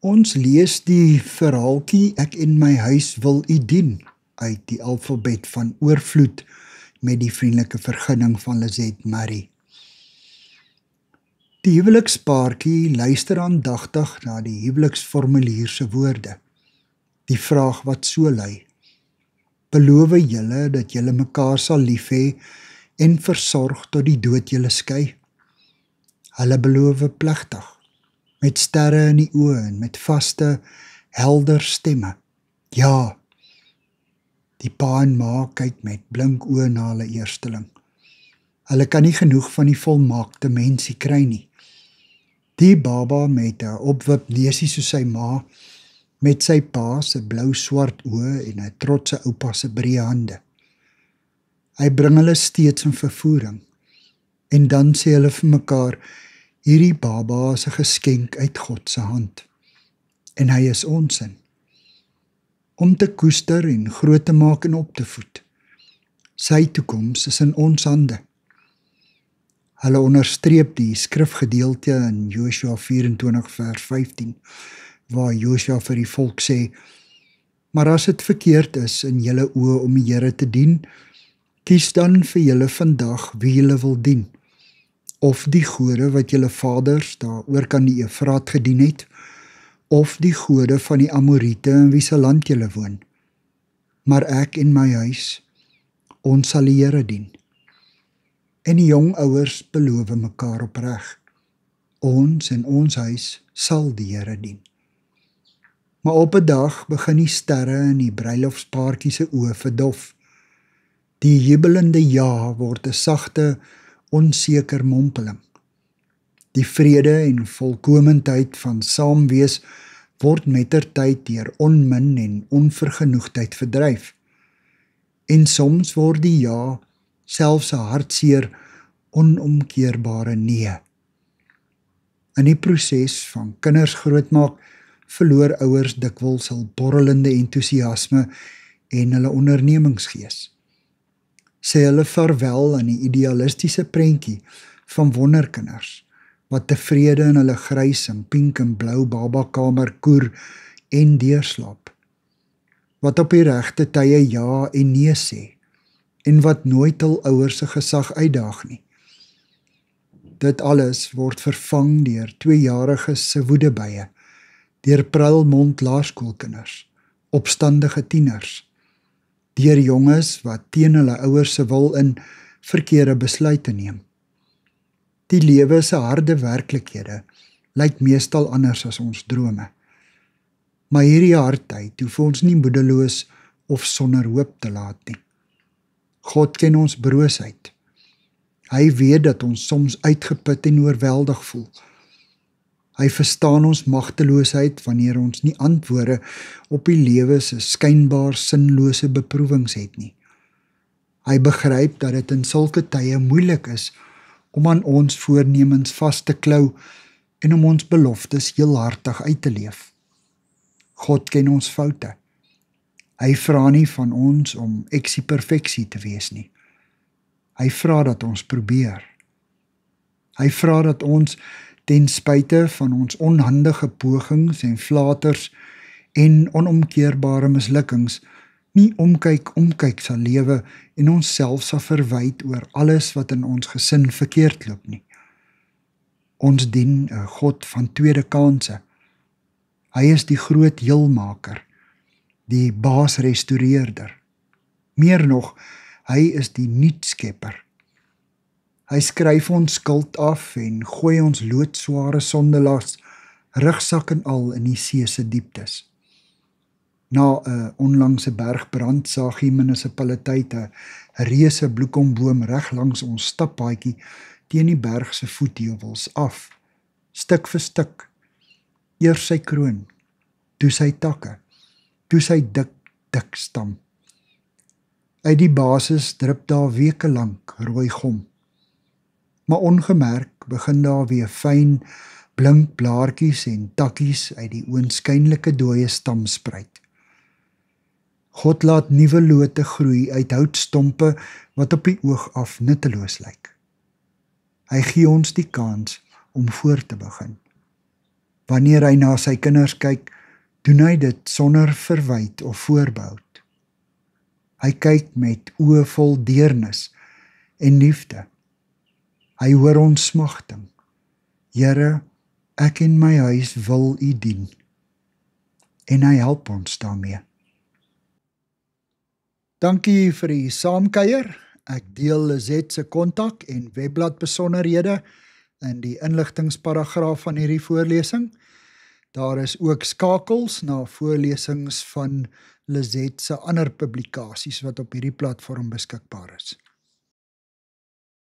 Ons lees die verhaaltjie Ek en my huis wil u dien uit die alfabet van oorvloed met die vriendelike vergunning van Lizette Murray. Die huwelikspaartjie luister aandagtig na die huweliksformulier se woorde. Die vraag wat so lui: beloof julle dat julle mekaar sal lief hê en versorg tot die dood julle skei? Hulle beloof plegtig, met sterre in die oë en met vaste, helder stemme. Ja, die pa en ma kyk met blink oë na hulle eersteling. Hulle kan nie genoeg van die volmaakte mensie kry nie. Die baba met 'n opwip neusie soos sy ma, met sy pa se blou-swart oë en 'n trotse oupa se breë hande. Hy bring hulle steeds in vervoering, en dan sê hulle vir mekaar, hierdie baba is 'n geskenk uit God se hand, en hy is ons in, om te koester en groot te maak en op te voed. Sy toekoms is in ons hande. Hulle onderstreep die skrifgedeelte in Josua 24 vers 15, waar Josua vir die volk sê, maar as dit verkeerd is in julle oë om die Here te dien, kies dan vir julle vandag wie julle wil dien, of die gode wat julle vaders daar oor kan die Eufraat gedien het, of die gode van die Amorite in wie se land julle woon. Maar ek en my huis, ons sal die Here dien. En die jong ouers beloof mekaar opreg, ons en ons huis sal die Here dien. Maar op 'n dag begin die sterre in die bruilofspaartjie se oë verdof. Die jubelende ja word 'n sagte, onseker mompeling. Die vrede en volkomendheid van saamwees word mettertyd deur onmin en onvergenoegdheid verdryf. En soms word die ja selfs 'n hartseer, onomkeerbare nee. In die proses van kinders grootmaak verloor ouers dikwels hul borrelende entoesiasme en hulle ondernemingsgees. Sê hulle vaarwel aan die idealistiese prentjie van wonderkinders, wat tevrede in hulle grys en pink en blou babakamer koer en deurslaap, wat op die regte tye ja en nee sê, en wat nooit hul ouers se gesag uitdaag nie. Dit alles word vervang deur 2-jariges se woedebuie, deur pruilmond laerskoolkinders, opstandige tieners, deur jonges wat teen hulle ouers se wil in verkeerde besluite neem. Die lewe se harde werklikhede lyk meestal anders as ons drome. Maar hierdie hardheid hoef ons nie moedeloos of sonder hoop te laat nie. God ken ons broosheid. Hy weet dat ons soms uitgeput en oorweldig voel. Hy verstaan ons magteloosheid wanneer ons nie antwoorde op die lewe se skynbaar sinlose beproewings het nie. Hy begryp dat dit in sulke tye moeilik is om aan ons voornemens vas te klou en om ons beloftes heelhartig uit te leef. God ken ons foute. Hy vra nie van ons om eksie-perfeksie te wees nie. Hy vra dat ons probeer. Hy vra dat ons ten spyte van ons onhandige pogings en flaters en onomkeerbare mislukkings nie omkyk sal lewe en ons self sal verwyd oor alles wat in ons gesin verkeerd loop nie. Ons dien 'n God van tweede kanse. Hy is die groot heelmaker, die baasrestoreerder. Meer nog, hy is die nuutskepper. Hy skryf ons skuld af en gooi ons loodsware sondelas, rugsak en al in die see se dieptes. Na 'n onlangse bergbrand saag die munisipaliteit 'n reuse bloekomboom reg langs ons stappaadjie teen die berg se voetheuwels af, stuk vir stuk. Eers sy kroon, toe sy takke, toe sy dik stam. Uit die basis drup daar weke lank rooi gom. Maar ongemerk begin daar weer fyn, blink blaartjies en takkies uit die oënskynlike dooie stam spruit. God laat nuwe lote groei uit houtstompe wat op die oog af nutteloos lyk. Hy gee ons die kans om voor te begin. Wanneer hy na sy kinders kyk, doen hy dit sonder verwyte of voorbehoud. Hy kyk met oë vol deernis en liefde. Hy hoor ons smagting. Here, ek en my huis wil U dien. En hy help ons daarmee. Dankie vir die saamkuier. Ek deel Lizet se kontak en webblad besonderhede in die inligtingsparagraaf van hierdie voorlesing. Daar is ook skakels na voorlesings van Lizet se ander publikasies wat op hierdie platform beskikbaar is.